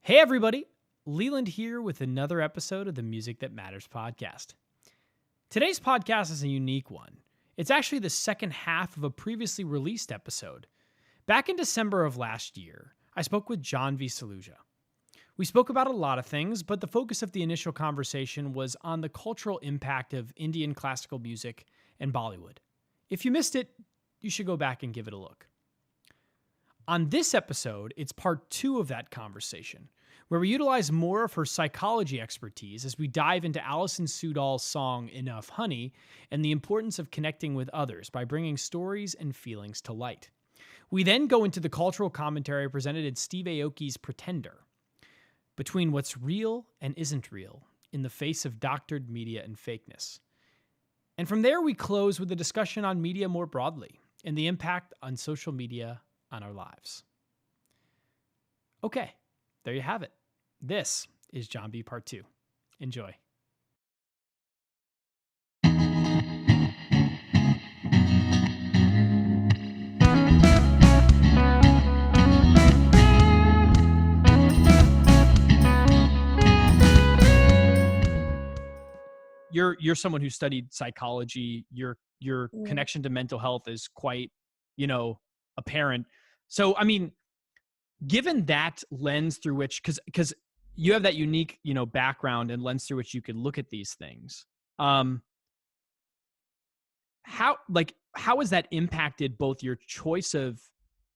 Hey, everybody. Leland here with another episode of the Music That Matters podcast. Today's podcast is a unique one. It's actually the second half of a previously released episode. Back in December of last year, I spoke with Jahnvi Saluja. We spoke about a lot of things, but the focus of the initial conversation was on the cultural impact of Indian classical music and Bollywood. If you missed it, you should go back and give it a look. On this episode, it's part 2 of that conversation, where we utilize more of her psychology expertise as we dive into Allison Sudol's song Enough Honey and the importance of connecting with others by bringing stories and feelings to light. We then go into the cultural commentary presented in Steve Aoki's Pretender, between what's real and isn't real in the face of doctored media and fakeness. And from there, we close with a discussion on media more broadly and the impact on social media on our lives. Okay, there you have it. This is Jahnvi Part 2. Enjoy. You're someone who studied psychology. Your Yeah. connection to mental health is quite, apparent. So, I mean, given that lens through which, because you have that unique, background and lens through which you can look at these things. How has that impacted both your choice of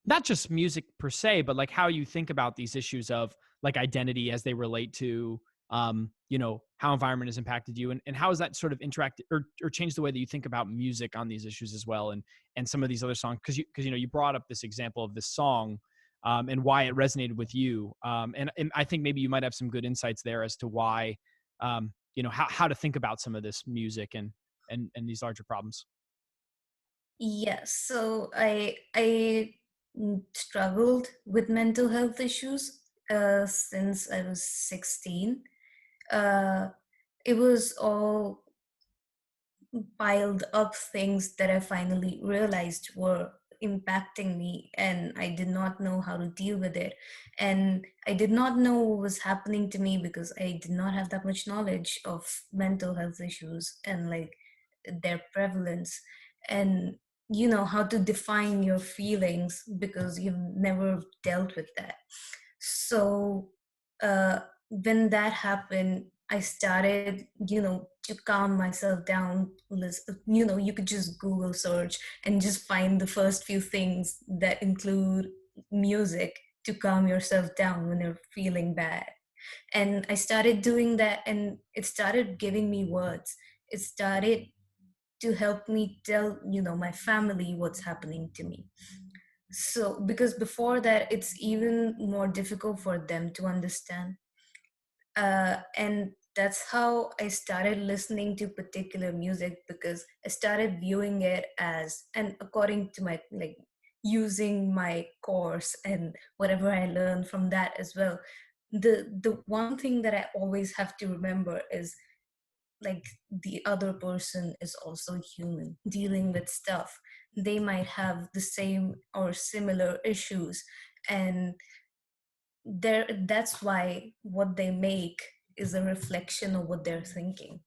not just music per se, but like how you think about these issues of like identity as they relate to how environment has impacted you, and how has that sort of interacted or changed the way that you think about music on these issues as well, and some of these other songs, because you brought up this example of this song, and why it resonated with you, and I think maybe you might have some good insights there as to why, how to think about some of this music and these larger problems. Yes, so I struggled with mental health issues since I was 16. Uh, it was all piled up things that I finally realized were impacting me, and I did not know how to deal with it. And I did not know what was happening to me because I did not have that much knowledge of mental health issues and like their prevalence, and how to define your feelings because you've never dealt with that. So when that happened, I started, to calm myself down. You could just Google search and just find the first few things that include music to calm yourself down when you're feeling bad. And I started doing that, and it started giving me words. It started to help me tell, my family what's happening to me. So, because before that, it's even more difficult for them to understand, and that's how I started listening to particular music, because I started viewing it as, and according to my like using my course and whatever I learned from that as well. The one thing that I always have to remember is like the other person is also human dealing with stuff. They might have the same or similar issues, and that's why what they make is a reflection of what they're thinking,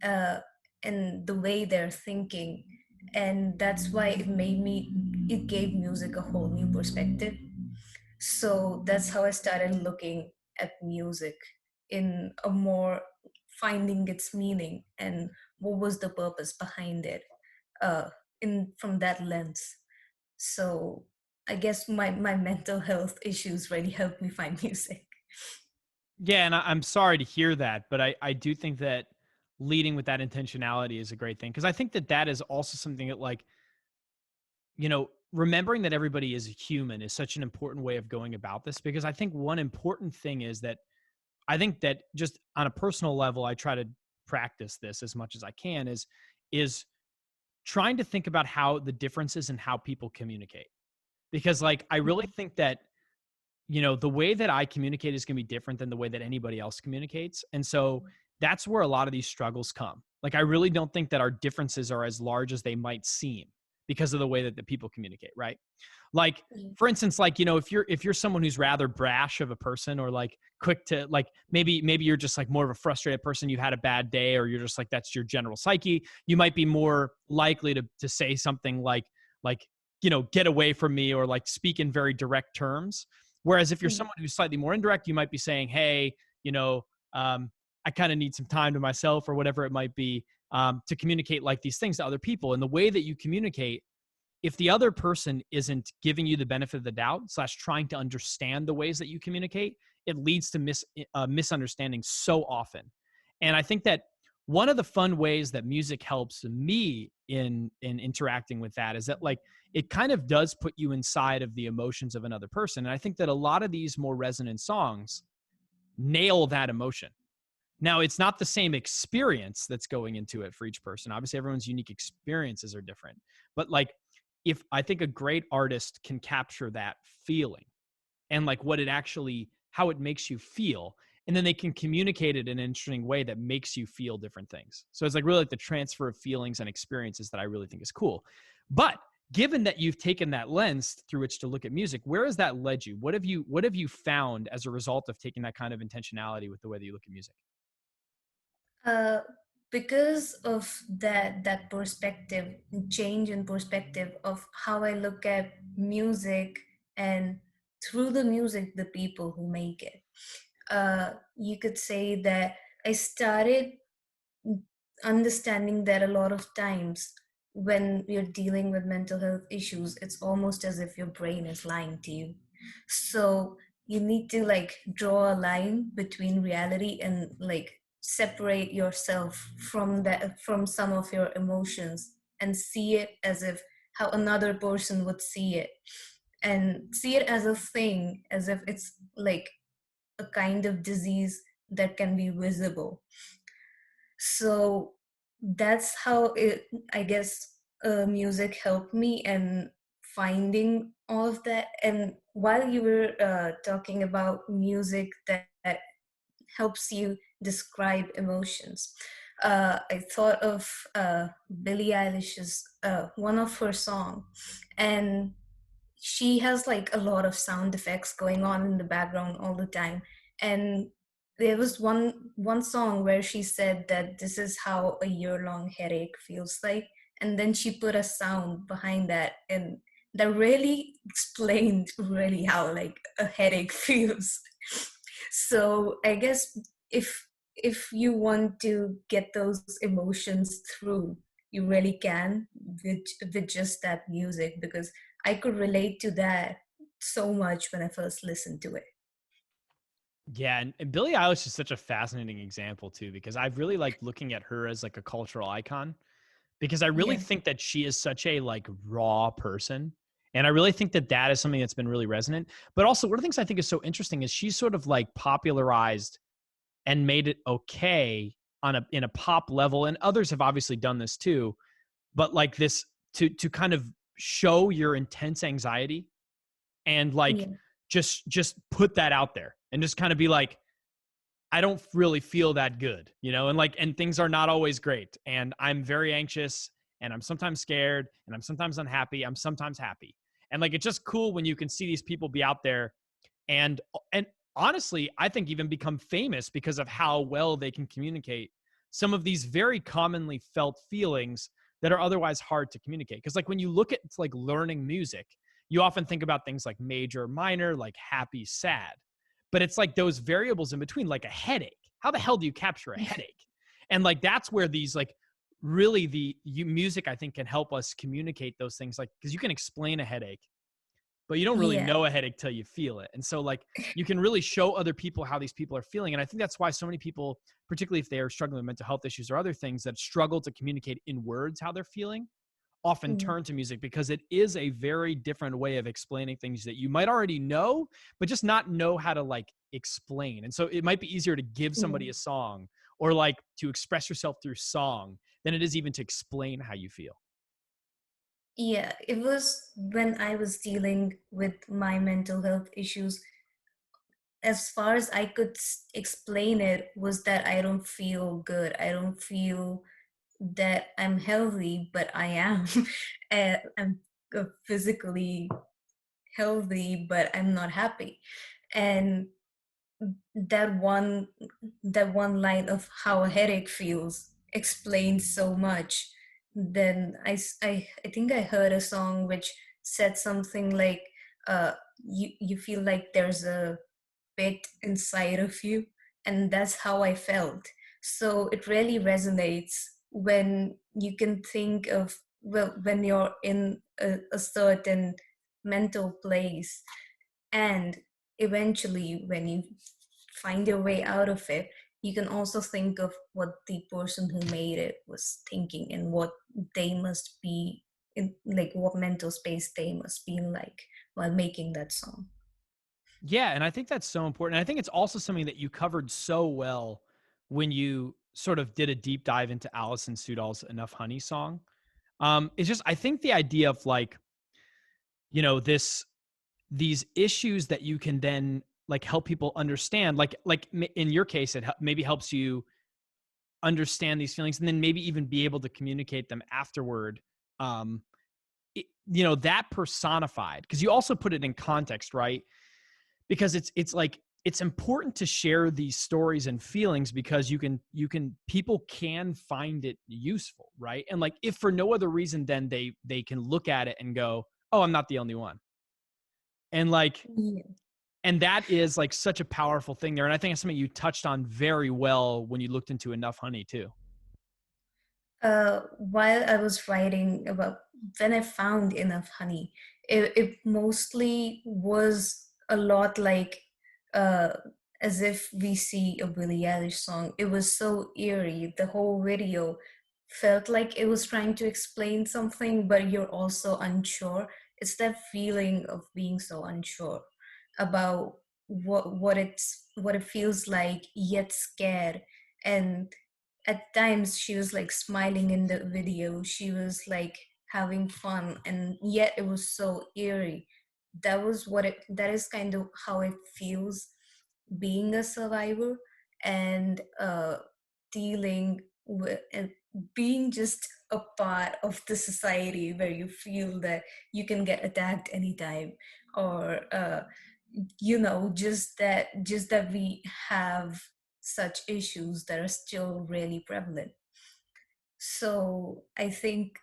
uh, and the way they're thinking. And that's why it gave music a whole new perspective. So that's how I started looking at music in a more finding its meaning and what was the purpose behind it, uh, in from that lens. So I guess my mental health issues really helped me find music. Yeah, and I'm sorry to hear that, but I do think that leading with that intentionality is a great thing, because I think that that is also something that, like, remembering that everybody is a human is such an important way of going about this, because I think one important thing is that I think that just on a personal level, I try to practice this as much as I can, is trying to think about how the differences in how people communicate. Because, like, I really Mhm. think that the way that I communicate is going to be different than the way that anybody else communicates. And so that's where a lot of these struggles come. Like, I really don't think that our differences are as large as they might seem, because of the way that the people communicate, right? Like, Yeah. for instance, like, if you're someone who's rather brash of a person, or like quick to, like, maybe you're just like more of a frustrated person, you've had a bad day, or you're just like, that's your general psyche, you might be more likely to say something like get away from me, or like speak in very direct terms. Whereas if you're Yeah. someone who's slightly more indirect, you might be saying, hey, you know I kind of need some time to myself, or whatever it might be, to communicate like these things to other people. And the way that you communicate, if the other person isn't giving you the benefit of the doubt slash trying to understand the ways that you communicate, it leads to misunderstanding so often. And I think that one of the fun ways that music helps me in interacting with that is that, like, it kind of does put you inside of the emotions of another person. And I think that a lot of these more resonant songs nail that emotion. Now, it's not the same experience that's going into it for each person. Obviously, everyone's unique experiences are different. But like, if I think a great artist can capture that feeling, and like what it actually, how it makes you feel, and then they can communicate it in an interesting way that makes you feel different things. So it's like really like the transfer of feelings and experiences that I really think is cool. But given that you've taken that lens through which to look at music, where has that led you? What have you found as a result of taking that kind of intentionality with the way that you look at music? Uh, because of that perspective, change in perspective of how I look at music, and through the music, the people who make it. You could say that I started understanding that a lot of times when you're dealing with mental health issues, it's almost as if your brain is lying to you. So you need to like draw a line between reality and like separate yourself from that, from some of your emotions, and see it as if how another person would see it, and see it as a thing, as if it's like a kind of disease that can be visible. So that's how it, I guess, music helped me and finding all of that. And while you were talking about music that helps you describe emotions, I thought of Billie Eilish's one of her song, and she has like a lot of sound effects going on in the background all the time. And there was one song where she said that this is how a year-long headache feels like, and then she put a sound behind that, and that really explained really how like a headache feels. So I guess if you want to get those emotions through, you really can with just that music, because I could relate to that so much when I first listened to it. Yeah, and Billie Eilish is such a fascinating example too, because I've really liked looking at her as like a cultural icon, because I really Yeah. think that she is such a like raw person. And I really think that that is something that's been really resonant. But also, one of the things I think is so interesting is she's sort of like popularized and made it okay on a in a pop level, and others have obviously done this too. But like this, to kind of show your intense anxiety, and like Yeah. just put that out there, and just kind of be like, I don't really feel that good, and like, and things are not always great. And I'm very anxious, and I'm sometimes scared, and I'm sometimes unhappy. I'm sometimes happy. And like, it's just cool when you can see these people be out there, and honestly, I think even become famous because of how well they can communicate some of these very commonly felt feelings that are otherwise hard to communicate. Because like when you look at like learning music, you often think about things like major, minor, like happy, sad. But it's like those variables in between, like a headache. How the hell do you capture a headache? And like that's where these like really music I think can help us communicate those things, like because you can explain a headache, but you don't really Yeah. know a headache till you feel it. And so like you can really show other people how these people are feeling. And I think that's why so many people, particularly if they are struggling with mental health issues or other things that struggle to communicate in words how they're feeling, often Mm. turn to music, because it is a very different way of explaining things that you might already know, but just not know how to like explain. And so it might be easier to give Yeah. somebody a song, or like to express yourself through song, than it is even to explain how you feel. Yeah, it was when I was dealing with my mental health issues. As far as I could explain it, was that I don't feel good. I don't feel that I'm healthy, but I am. I'm physically healthy, but I'm not happy. And that one that one line of how a headache feels explains so much. Then I think I heard a song which said something like, uh you feel like there's a pit inside of you, and that's how I felt. So it really resonates when you can think of, well, when you're in a certain mental place, and eventually when you find your way out of it, you can also think of what the person who made it was thinking, and what they must be in, like what mental space they must be in, like while making that song. Yeah, and I think that's so important. I think it's also something that you covered so well when you sort of did a deep dive into Allison Sudol's Enough Honey song. It's just I think the idea of like, this these issues that you can then like help people understand, in your case, it maybe helps you understand these feelings and then maybe even be able to communicate them afterward. Um, that personified, because you also put it in context, right? Because it's like it's important to share these stories and feelings because you can people can find it useful, right? And like if for no other reason then they can look at it and go, oh, I'm not the only one. And like Yeah. and that is like such a powerful thing there. And I think it's something you touched on very well when you looked into Enough Honey too. While I was writing about, when I found enough honey, it mostly was a lot like, uh, as if we see a Billie Eilish song. It was so eerie. The whole video felt like it was trying to explain something, but you're also unsure. It's that feeling of being so unsure about what it feels like, yet scared. And at times she was like smiling in the video, she was like having fun, and yet it was so eerie. That is kind of how it feels, being a survivor, and dealing with and being just a part of the society where you feel that you can get attacked anytime, or just that we have such issues that are still really prevalent. So I think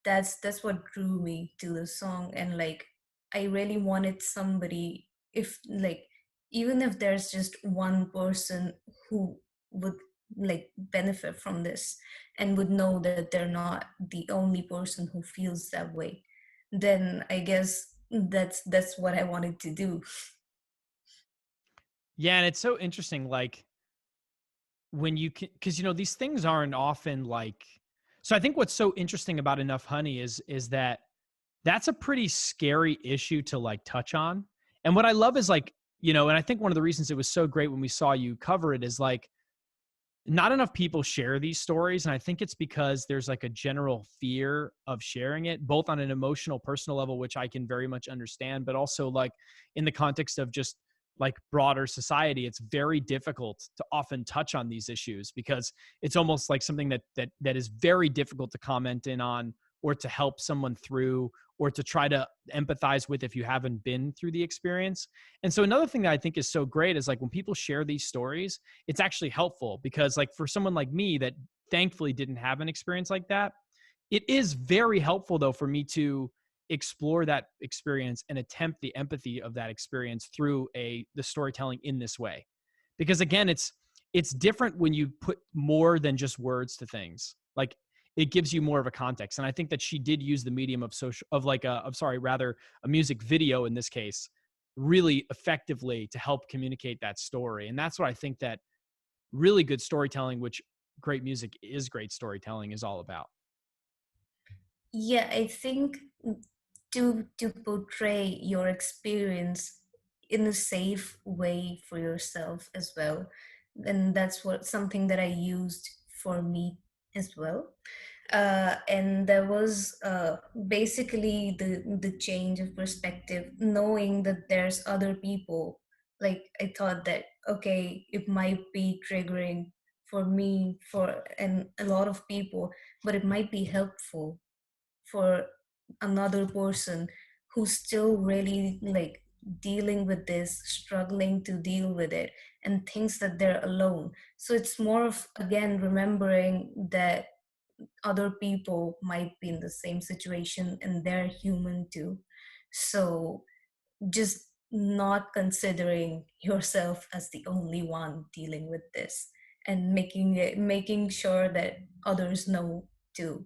that's what drew me to the song. And like, I really wanted somebody, if like, even if there's just one person who would like benefit from this, and would know that they're not the only person who feels that way, then I guess that's what I wanted to do. Yeah, and it's so interesting, like when you can, because these things aren't often like. So I think what's so interesting about Enough Honey is that that's a pretty scary issue to like touch on. And what I love is like, and I think one of the reasons it was so great when we saw you cover it is like not enough people share these stories. And I think it's because there's like a general fear of sharing it, both on an emotional, personal level, which I can very much understand, but also like in the context of just like broader society, it's very difficult to often touch on these issues because it's almost like something that is very difficult to comment in on or to help someone through or to try to empathize with if you haven't been through the experience. And so another thing that I think is so great is like when people share these stories, it's actually helpful because like for someone like me that thankfully didn't have an experience like that, it is very helpful though for me to explore that experience and attempt the empathy of that experience through the storytelling in this way. Because again, it's different when you put more than just words to things. Like it gives you more of a context. And I think that she did use the medium of social of like a of sorry, rather a music video in this case really effectively to help communicate that story. And that's what I think that really good storytelling, which great music is great storytelling, is all about. Yeah, I think to portray your experience in a safe way for yourself as well. And that's what something that I used for me as well. And there was basically the change of perspective, knowing that there's other people. Like I thought that, okay, it might be triggering for me, for and a lot of people, but it might be helpful for another person who's still really like dealing with this, struggling to deal with it, and thinks that they're alone. So it's more of, again, remembering that other people might be in the same situation and they're human too. So just not considering yourself as the only one dealing with this, and making sure that others know too.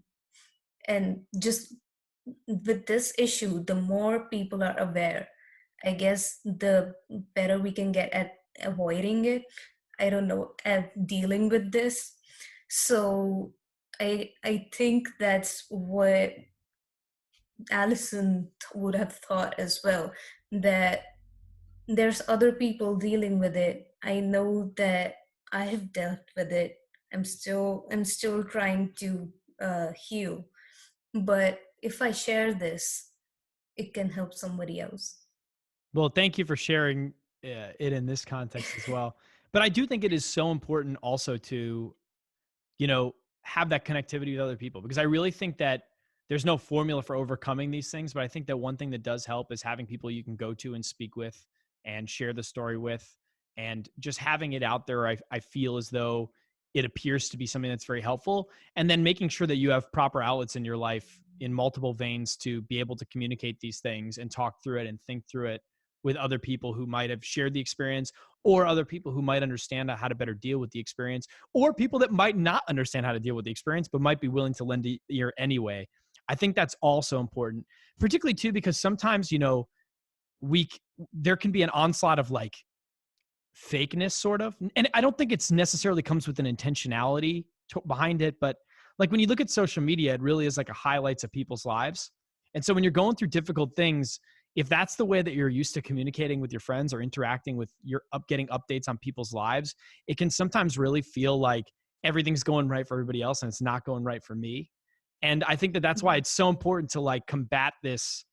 And just with this issue, the more people are aware, I guess the better we can get at avoiding it. I don't know, at dealing with this. So I think that's what Allison would have thought as well, that there's other people dealing with it. I know that I have dealt with it. I'm still trying to heal. But if I share this, it can help somebody else. Well, thank you for sharing it in this context as well. But I do think it is so important also to, you know, have that connectivity with other people, because I really think that there's no formula for overcoming these things. But I think that one thing that does help is having people you can go to and speak with and share the story with, and just having it out there. I feel as though it appears to be something that's very helpful. And then making sure that you have proper outlets in your life in multiple veins to be able to communicate these things and talk through it and think through it with other people who might have shared the experience, or other people who might understand how to better deal with the experience, or people that might not understand how to deal with the experience but might be willing to lend an ear anyway. I think that's also important, particularly too, because sometimes, we there can be an onslaught of like fakeness sort of, and I don't think it's necessarily comes with an intentionality behind it, but like when you look at social media, it really is like a highlights of people's lives. And so when you're going through difficult things, if that's the way that you're used to communicating with your friends or interacting with your getting updates on people's lives, it can sometimes really feel like everything's going right for everybody else and it's not going right for me. And I think that that's why it's so important to like combat this,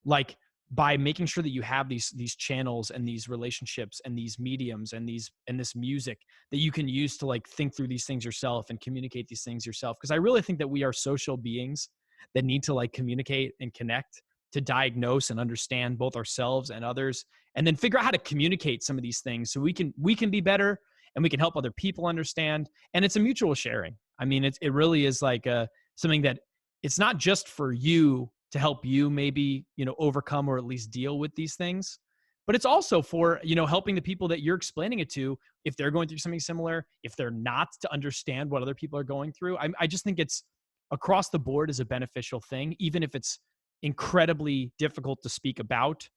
like by making sure that you have these channels and these relationships and these mediums and these and this music that you can use to like think through these things yourself and communicate these things yourself, because I really think that we are social beings that need to like communicate and connect to diagnose and understand both ourselves and others, and then figure out how to communicate some of these things so we can be better and we can help other people understand. And it's a mutual sharing. I mean, it really is like something that it's not just for you to help you maybe, overcome or at least deal with these things, but it's also for, helping the people that you're explaining it to, if they're going through something similar, if they're not, to understand what other people are going through. I just think it's across the board is a beneficial thing, even if it's incredibly difficult to speak about,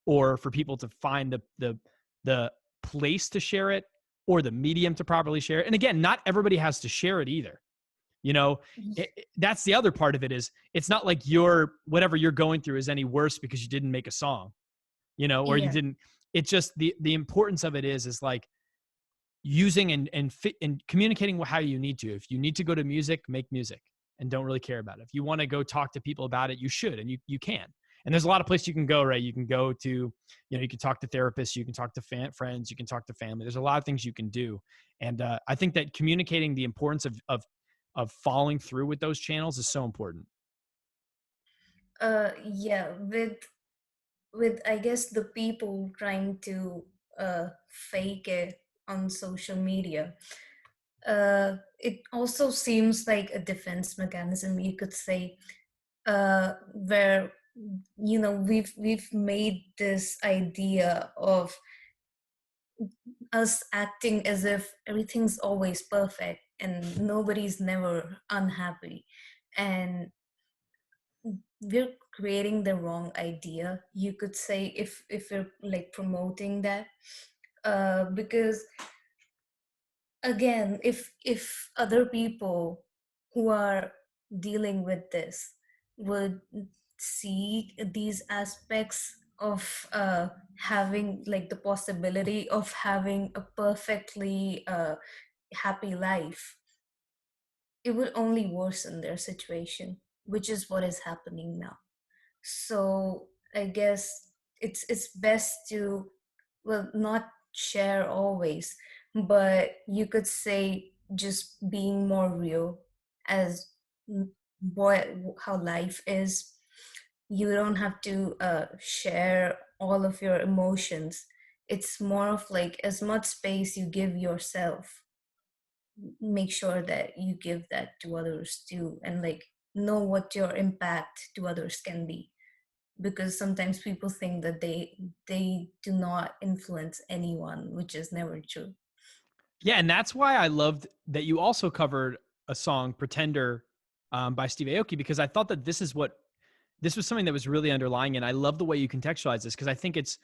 or for people to find the place to share it or the medium to properly share it. And again, not everybody has to share it either. you know that's the other part of it, is it's not like your whatever you're going through is any worse because you didn't make a song, or you Yeah. didn't. It's just the importance of it is like using and communicating how you need to. If you need to go to music, make music and don't really care about it. If you want to go talk to people about it, you should, and you can. And there's a lot of places you can go, right? You can go to, you can talk to therapists, you can talk to friends, you can talk to family. There's a lot of things you can do. And I think that communicating the importance of following through with those channels is so important. Yeah, with I guess the people trying to fake it on social media. It also seems like a defense mechanism, you could say, where we've made this idea of us acting as if everything's always perfect and nobody's never unhappy, and we're creating the wrong idea, you could say, if we're like promoting that, because again, if other people who are dealing with this would see these aspects of having like the possibility of having a perfectly happy life, it would only worsen their situation, which is what is happening now. So I guess it's best to, well, not share always, but you could say just being more real as what how life is. You don't have to share all of your emotions. It's more of like as much space you give yourself, make sure that you give that to others too, and like know what your impact to others can be, because sometimes people think that they do not influence anyone, which is never true. Yeah, and that's why I loved that you also covered a song "Pretender" by Steve Aoki, because I thought that this was something that was really underlying, and I love the way you contextualize this because I think it's,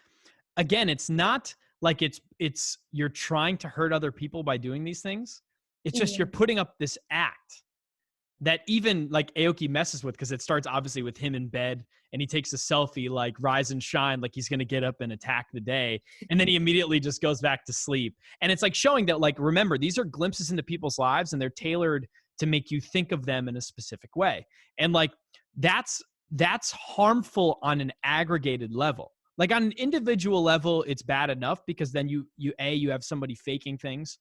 again, it's not like it's you're trying to hurt other people by doing these things. It's just you're Yeah. putting up this act that even like Aoki messes with, because it starts obviously with him in bed and he takes a selfie like rise and shine, like he's going to get up and attack the day, and then he immediately just goes back to sleep. And it's like showing that, like, remember, these are glimpses into people's lives and they're tailored to make you think of them in a specific way. And like that's harmful on an aggregated level. Like on an individual level it's bad enough because then you have somebody faking things.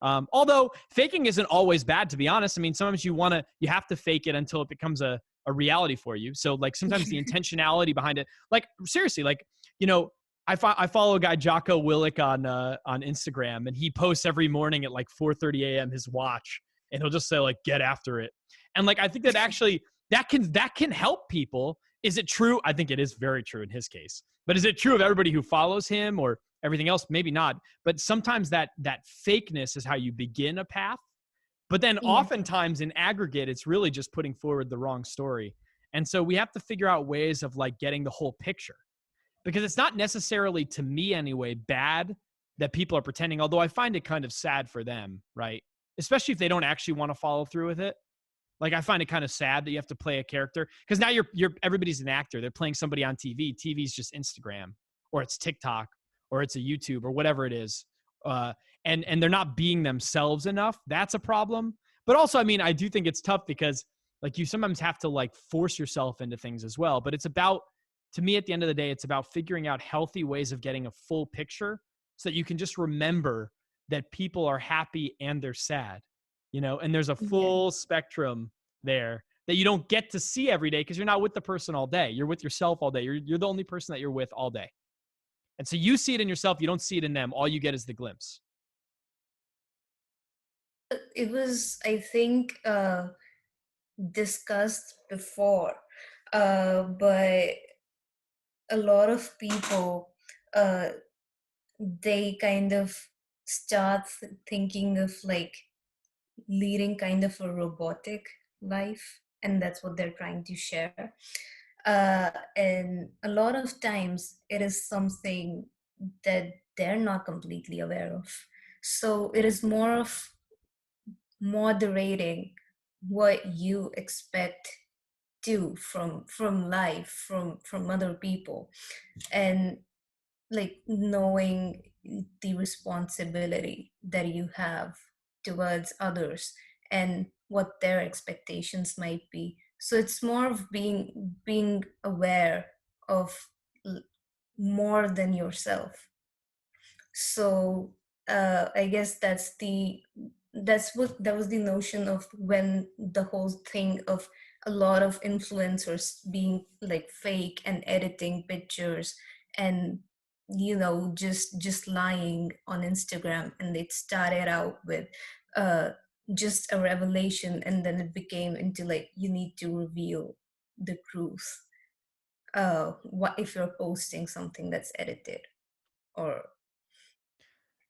Although faking isn't always bad, to be honest. I mean, sometimes you have to fake it until it becomes a reality for you. So like sometimes the intentionality behind it, like seriously, like, you know, I follow a guy, Jocko Willick, on Instagram, and he posts every morning at like 4:30 a.m. his watch, and he'll just say like get after it. And like I think that actually that can help people. Is it true? I think it is very true in his case. But is it true of everybody who follows him or everything else? Maybe not. But sometimes that fakeness is how you begin a path. But then Yeah. oftentimes in aggregate, it's really just putting forward the wrong story. And so we have to figure out ways of like getting the whole picture, because it's not necessarily, to me anyway, bad that people are pretending, although I find it kind of sad for them, right? Especially if they don't actually want to follow through with it. Like I find it kind of sad that you have to play a character, because now you're everybody's an actor. They're playing somebody on TV. TV's just Instagram or it's TikTok or it's a YouTube or whatever it is. Uh, and they're not being themselves enough. That's a problem. But also, I mean, I do think it's tough because like you sometimes have to like force yourself into things as well. But it's about, to me, at the end of the day, it's about figuring out healthy ways of getting a full picture so that you can just remember that people are happy and they're sad, you know, and there's a Yeah. full spectrum there that you don't get to see every day because you're not with the person all day. You're with yourself all day. You're the only person that you're with all day. And so you see it in yourself. You don't see it in them. All you get is the glimpse. It was, I think, discussed before, but a lot of people, uh, they kind of start thinking of like leading kind of a robotic life, and that's what they're trying to share. And a lot of times it is something that they're not completely aware of. So it is more of moderating what you expect to from life, from other people, and like knowing the responsibility that you have towards others and what their expectations might be. So it's more of being aware of l- more than yourself. So I guess that was the notion of when the whole thing of a lot of influencers being like fake and editing pictures, and just lying on Instagram, and it started out with uh just a revelation, and then it became into like you need to reveal the truth what if you're posting something that's edited or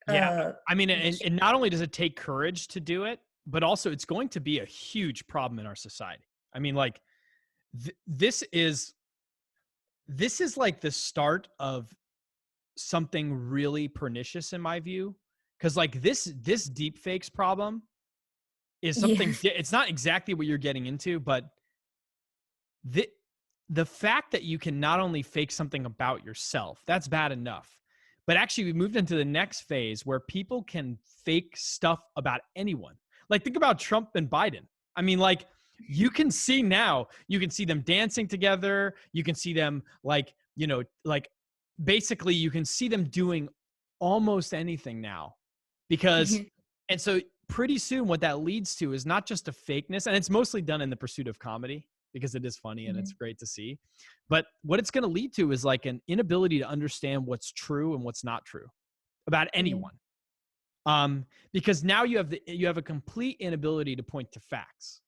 Yeah. uh I mean, and, yeah. and not only does it take courage to do it, but also it's going to be a huge problem in our society. I mean, like this is like the start of something really pernicious in my view, because like this deep fakes problem is Yeah. something it's not exactly what you're getting into, but the the fact that you can not only fake something about yourself, that's bad enough, but actually we moved into the next phase where people can fake stuff about anyone. Like think about Trump and Biden. I mean, like you can see now, you can see them dancing together, you can see them like, like basically you can see them doing almost anything now because, and so pretty soon what that leads to is not just a fakeness, and it's mostly done in the pursuit of comedy because it is funny and it's Mhm. great to see. But what it's going to lead to is like an inability to understand what's true and what's not true about Yeah. anyone. Because now you have a complete inability to point to facts,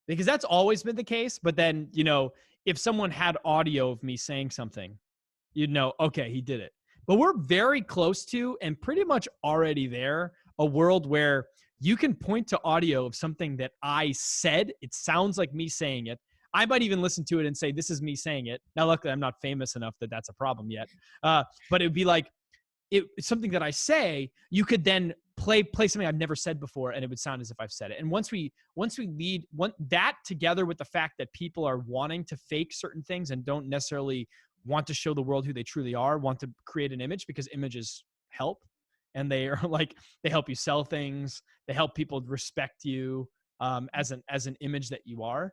because that's always been the case. But then, if someone had audio of me saying something, you'd know, okay, he did it. But we're very close to and pretty much already there, a world where you can point to audio of something that I said. It sounds like me saying it. I might even listen to it and say, this is me saying it. Now, luckily, I'm not famous enough that that's a problem yet. But it would be like, it's something that I say, you could then play something I've never said before, and it would sound as if I've said it. And once we lead that together with the fact that people are wanting to fake certain things and don't necessarily want to show the world who they truly are, want to create an image because images help, and they are like, they help you sell things, they help people respect you as an image that you are.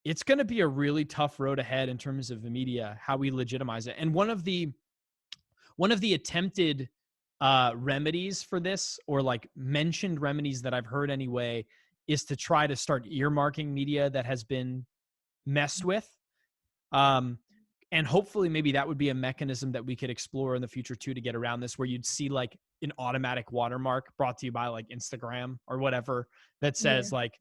It's going to be a really tough road ahead in terms of the media, how we legitimize it. And one of the attempted remedies for this, or like mentioned remedies that I've heard anyway, is to try to start earmarking media that has been messed with. Um, and hopefully maybe that would be a mechanism that we could explore in the future too, to get around this, where you'd see like an automatic watermark brought to you by like Instagram or whatever that Yeah. says like,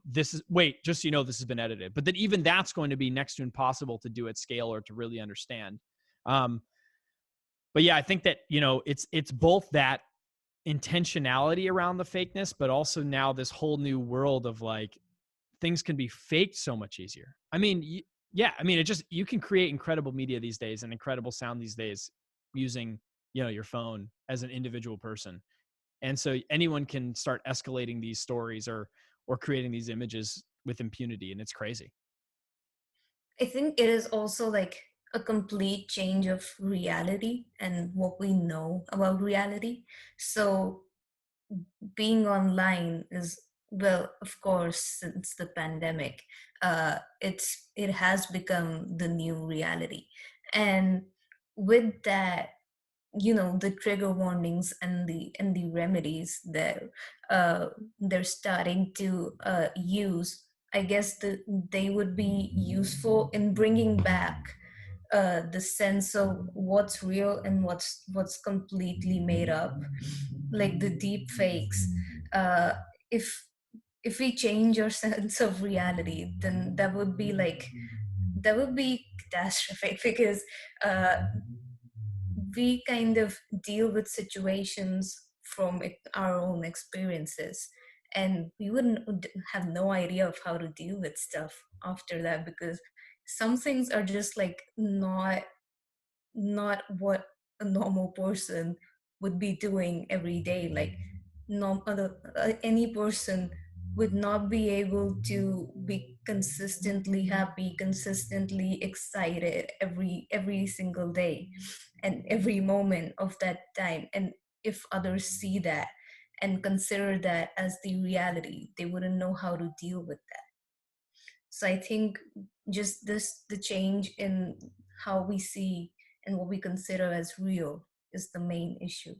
this is, wait, just so you know, this has been edited. But then even that's going to be next to impossible to do at scale or to really understand. Um, but yeah, I think that, it's both that intentionality around the fakeness, but also now this whole new world of like, things can be faked so much easier. I mean, yeah, I mean, you can create incredible media these days and incredible sound these days using, your phone as an individual person. And so anyone can start escalating these stories or creating these images with impunity, and it's crazy. I think it is also like a complete change of reality and what we know about reality. So being online is, well, of course, since the pandemic, it has become the new reality. And with that, the trigger warnings and the remedies that they're starting to use, I guess they would be useful in bringing back the sense of what's real and what's completely made up, like the deep fakes. uh if if we change our sense of reality, then that would be catastrophic, because uh we kind of deal with situations from our own experiences, and we wouldn't have no idea of how to deal with stuff after that, because some things are just like not what a normal person would be doing every day. Like, any person would not be able to be consistently happy, consistently excited every single day and every moment of that time. And if others see that and consider that as the reality, they wouldn't know how to deal with that. So I think just the change in how we see and what we consider as real is the main issue.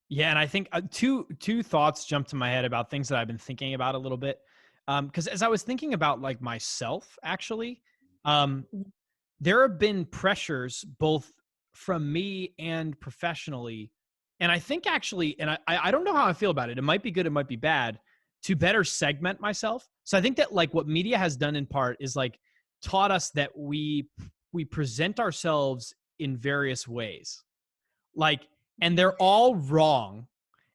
Yeah, and I think two thoughts jumped to my head about things that I've been thinking about a little bit. Because as I was thinking about like myself, actually, um, there have been pressures both from me and professionally, and I think actually, and I don't know how I feel about it. It might be good, it might be bad, to better segment myself. So I think that like what media has done in part is like taught us that we present ourselves in various ways, like, and they're all wrong,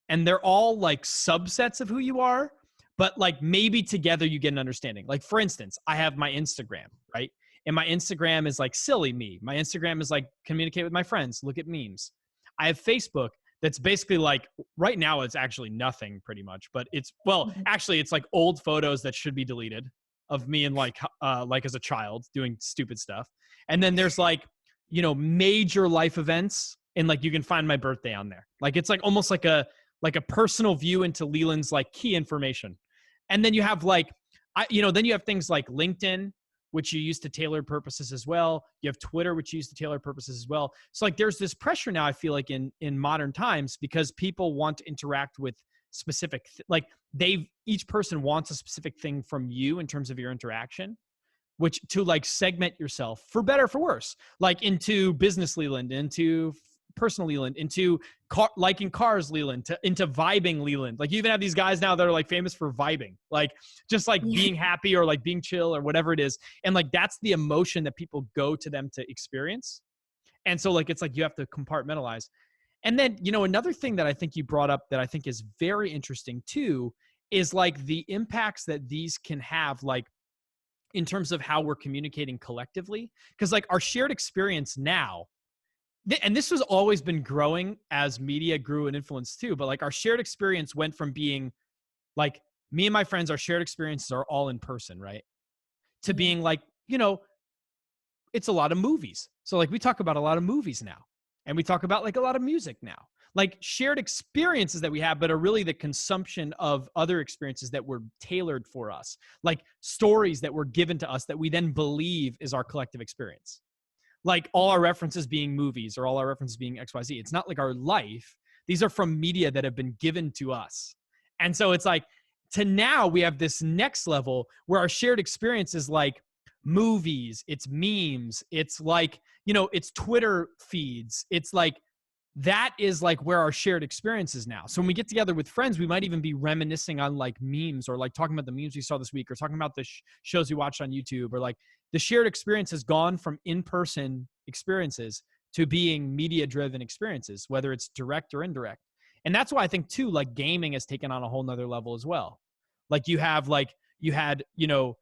and they're all like subsets of who you are, but like maybe together you get an understanding. Like, for instance, I have my Instagram, right? And my Instagram is like silly me. My Instagram is like communicate with my friends, look at memes. I have Facebook that's basically like, right now it's actually nothing pretty much, but it's, well, Mhm. actually it's like old photos that should be deleted of me and like as a child doing stupid stuff. And then there's like, major life events, and like you can find my birthday on there. Like it's like almost like a personal view into Leland's like key information. And then you have like, then you have things like LinkedIn, which you use to tailored purposes as well. You have Twitter, which you use to tailored purposes as well. So like there's this pressure now, I feel like in modern times, because people want to interact with specific, like each person wants a specific thing from you in terms of your interaction, which to like segment yourself for better, for worse, like into business Leland, into personal Leland, into liking cars Leland, into vibing Leland. Like you even have these guys now that are like famous for vibing, like just like Yeah. being happy or like being chill or whatever it is. And like that's the emotion that people go to them to experience. And so like it's like you have to compartmentalize. And then, you know, another thing that I think you brought up that I think is very interesting too is like the impacts that these can have, like in terms of how we're communicating collectively. Because like our shared experience now, and this has always been growing as media grew in influence too, but like our shared experience went from being like me and my friends, our shared experiences are all in person, right? To Yeah. being like, you know, it's a lot of movies. So like we talk about a lot of movies now, and we talk about like a lot of music now. Like shared experiences that we have, but are really the consumption of other experiences that were tailored for us, like stories that were given to us that we then believe is our collective experience. Like all our references being movies or all our references being XYZ. It's not like our life. These are from media that have been given to us. And so it's like to now we have this next level where our shared experience is like movies, it's memes, it's like, you know, it's Twitter feeds. It's like that is like where our shared experience is now. So when we get together with friends, we might even be reminiscing on like memes or like talking about the memes we saw this week or talking about the shows we watched on YouTube, or like the shared experience has gone from in-person experiences to being media-driven experiences, whether it's direct or indirect. And that's why I think too, like gaming has taken on a whole nother level as well. Like you had, you know,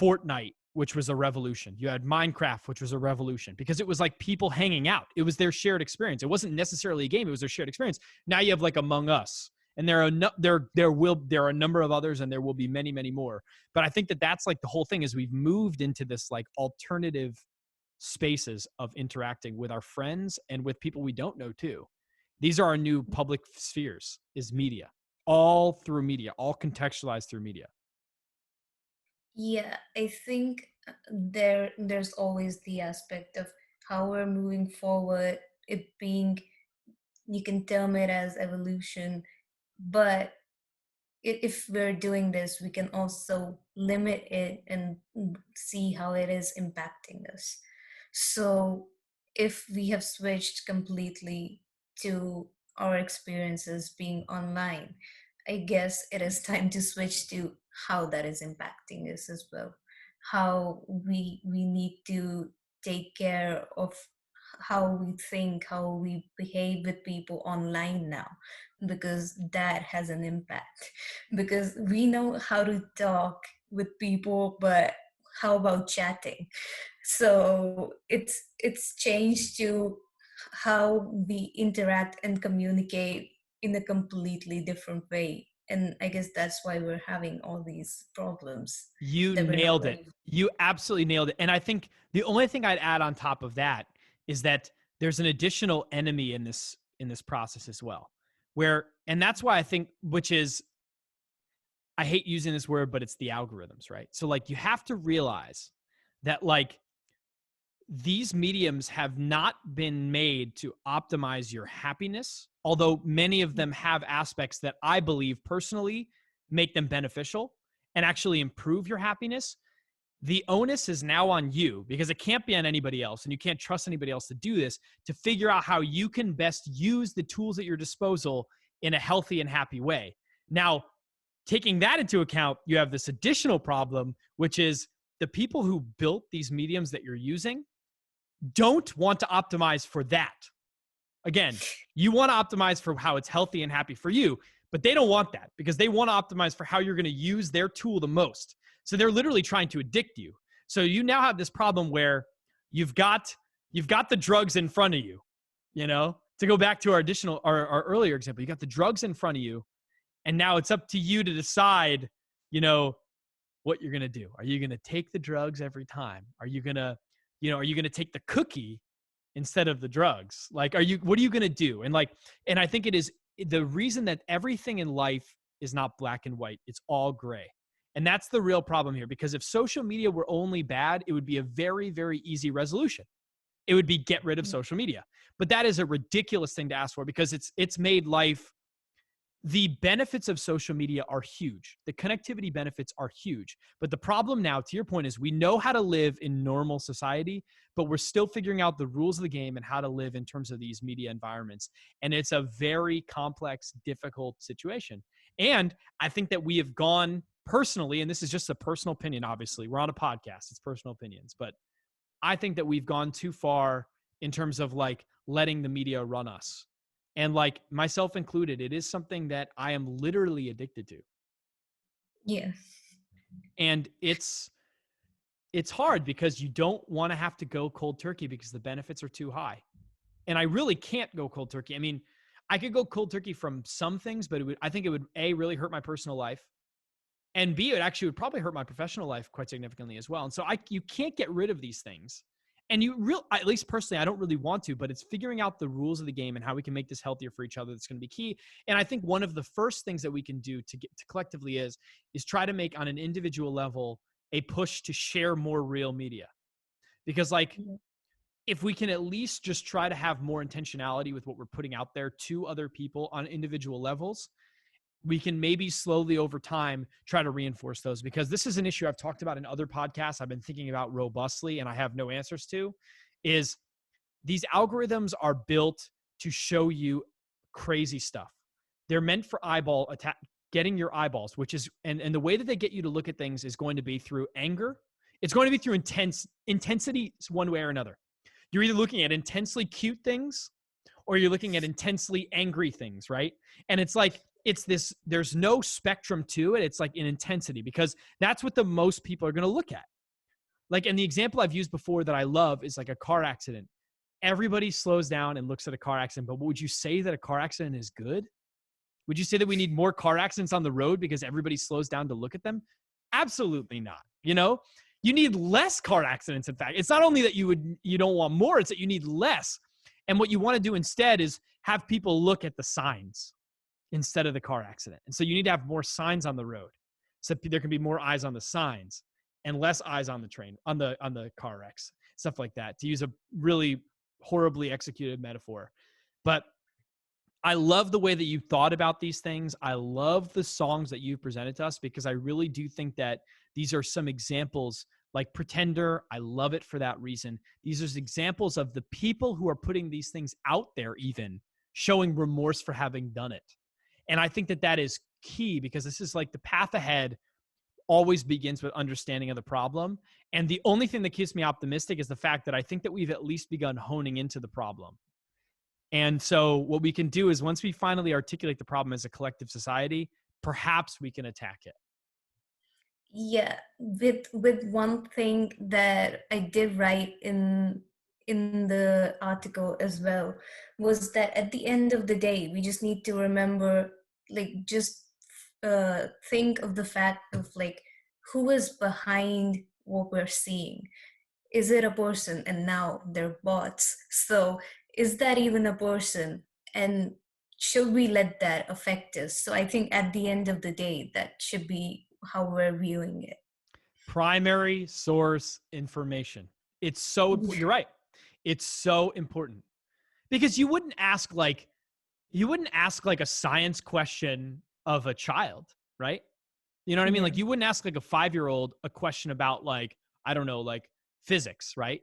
Fortnite, which was a revolution. You had Minecraft, which was a revolution because it was like people hanging out. It was their shared experience. It wasn't necessarily a game. It was their shared experience. Now you have like Among Us, and there are a number of others, and there will be many, many more. But I think that that's like the whole thing is we've moved into this like alternative spaces of interacting with our friends and with people we don't know too. These are our new public spheres, is media, all through media, all contextualized through media. Yeah, I think there's always the aspect of how we're moving forward, it being, you can term it as evolution, but if we're doing this, we can also limit it and see how it is impacting us. So if we have switched completely to our experiences being online, I guess it is time to switch to how that is impacting us as well. How we need to take care of how we think, how we behave with people online now, because that has an impact. Because we know how to talk with people, but how about chatting? So it's changed to how we interact and communicate in a completely different way. And I guess that's why we're having all these problems You that we're not nailed it. ready. You absolutely nailed it. And I think the only thing I'd add on top of that is that there's an additional enemy in this process as well. Where, and that's why I think, which is, I hate using this word, but it's the algorithms, right? So like you have to realize that like these mediums have not been made to optimize your happiness, although many of them have aspects that I believe personally make them beneficial and actually improve your happiness. The onus is now on you, because it can't be on anybody else, and you can't trust anybody else to do this, to figure out how you can best use the tools at your disposal in a healthy and happy way. Now, taking that into account, you have this additional problem, which is the people who built these mediums that you're using don't want to optimize for that. Again, you want to optimize for how it's healthy and happy for you, but they don't want that because they want to optimize for how you're going to use their tool the most. So they're literally trying to addict you. So you now have this problem where you've got the drugs in front of you, you know, to go back to our earlier example, you got the drugs in front of you, and now it's up to you to decide, you know, what you're going to do. Are you going to take the drugs every time? Are you going to, you know, are you going to take the cookie instead of the drugs? Like, what are you going to do? And like, and I think it is the reason that everything in life is not black and white. It's all gray. And that's the real problem here, because if social media were only bad, it would be a very, very easy resolution. It would be get rid of social media. But that is a ridiculous thing to ask for, because it's made life, the benefits of social media are huge. The connectivity benefits are huge. But the problem now, to your point, is we know how to live in normal society, but we're still figuring out the rules of the game and how to live in terms of these media environments. And it's a very complex, difficult situation. And I think that we have gone personally, and this is just a personal opinion, obviously. We're on a podcast, it's personal opinions. But I think that we've gone too far in terms of like letting the media run us. And like myself included, it is something that I am literally addicted to. Yeah. And it's hard because you don't want to have to go cold turkey because the benefits are too high. And I really can't go cold turkey. I mean, I could go cold turkey from some things, but I think it would A, really hurt my personal life. And B, it actually would probably hurt my professional life quite significantly as well. And so you can't get rid of these things. And at least personally, I don't really want to, but it's figuring out the rules of the game and how we can make this healthier for each other that's going to be key. And I think one of the first things that we can do to get to collectively is try to make on an individual level a push to share more real media. Because like, if we can at least just try to have more intentionality with what we're putting out there to other people on individual levels, we can maybe slowly over time try to reinforce those, because this is an issue I've talked about in other podcasts I've been thinking about robustly and I have no answers to, is these algorithms are built to show you crazy stuff. They're meant for getting your eyeballs, which is, and the way that they get you to look at things is going to be through anger. It's going to be through intensity one way or another. You're either looking at intensely cute things or you're looking at intensely angry things, right? And it's like, there's no spectrum to it. It's like in intensity, because that's what the most people are going to look at. Like, and the example I've used before that I love is like a car accident. Everybody slows down and looks at a car accident, but would you say that a car accident is good? Would you say that we need more car accidents on the road because everybody slows down to look at them? Absolutely not. You know, you need less car accidents. In fact, it's not only that you don't want more, it's that you need less. And what you want to do instead is have people look at the signs instead of the car accident. And so you need to have more signs on the road, so there can be more eyes on the signs and less eyes on the train, on the car wrecks, stuff like that, to use a really horribly executed metaphor. But I love the way that you thought about these things. I love the songs that you've presented to us, because I really do think that these are some examples, like Pretender. I love it for that reason. These are examples of the people who are putting these things out there, even showing remorse for having done it. And I think that is key, because this is like the path ahead always begins with understanding of the problem. And the only thing that keeps me optimistic is the fact that I think that we've at least begun honing into the problem. And so what we can do is, once we finally articulate the problem as a collective society, perhaps we can attack it. Yeah, with one thing that I did write in the article as well, was that at the end of the day, we just need to remember, like, just think of the fact of like, who is behind what we're seeing. Is it a person? And now they're bots. So is that even a person? And should we let that affect us? So I think at the end of the day, that should be how we're viewing it. Primary source information. It's so important. You're right. It's so important, because you wouldn't ask like a science question of a child, right? You know what I mean? Like, you wouldn't ask like a 5-year-old a question about like, I don't know, like physics, right?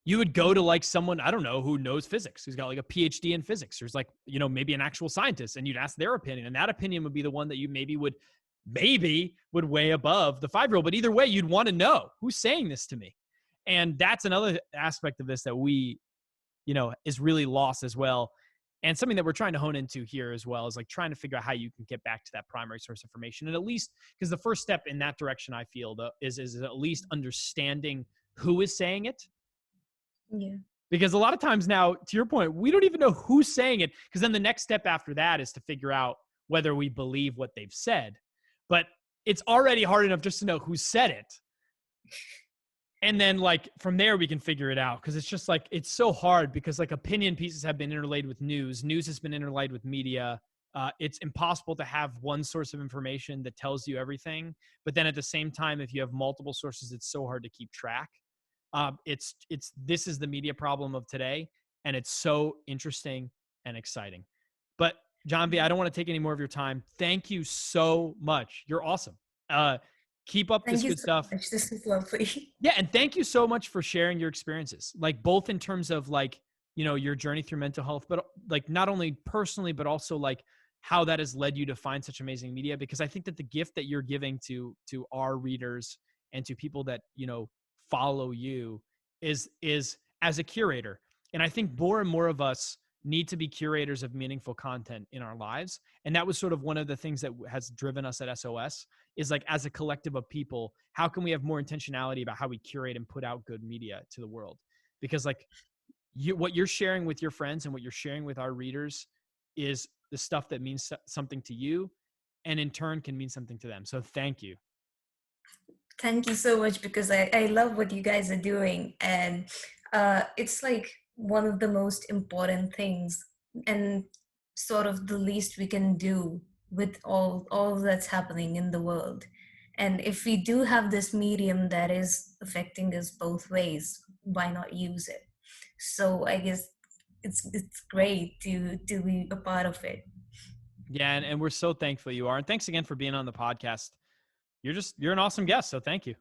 You would go to like someone, I don't know, who knows physics, who's got like a PhD in physics, who's like, you know, maybe an actual scientist, and you'd ask their opinion. And that opinion would be the one that you maybe would weigh above the 5-year-old. But either way, you'd want to know, who's saying this to me? And that's another aspect of this that we, you know, is really lost as well. And something that we're trying to hone into here as well is like trying to figure out how you can get back to that primary source information. And at least, because the first step in that direction, I feel, is at least understanding who is saying it. Yeah. Because a lot of times now, to your point, we don't even know who's saying it, because then the next step after that is to figure out whether we believe what they've said. But it's already hard enough just to know who said it. And then like from there, we can figure it out, because it's just like, it's so hard, because like opinion pieces have been interlaid with news. News has been interlaid with media. it's impossible to have one source of information that tells you everything. But then at the same time, if you have multiple sources, it's so hard to keep track. This is the media problem of today, and it's so interesting and exciting. But Jahnvi, I don't want to take any more of your time. Thank you so much. You're awesome. Keep up Thank this you good so stuff. much. This is lovely. Yeah, and thank you so much for sharing your experiences, like both in terms of like, your journey through mental health, but like not only personally, but also like how that has led you to find such amazing media. Because I think that the gift that you're giving to our readers and to people that follow you is as a curator. And I think more and more of us need to be curators of meaningful content in our lives. And that was sort of one of the things that has driven us at SOS, is like, as a collective of people, how can we have more intentionality about how we curate and put out good media to the world? Because like what you're sharing with your friends and what you're sharing with our readers is the stuff that means something to you, and in turn can mean something to them. So thank you. Thank you so much, because I love what you guys are doing. And it's like one of the most important things, and sort of the least we can do with all that's happening in the world. And if we do have this medium that is affecting us both ways, why not use it? So I guess it's great to be a part of it. Yeah, and we're so thankful you are. And thanks again for being on the podcast. You're an awesome guest. So thank you.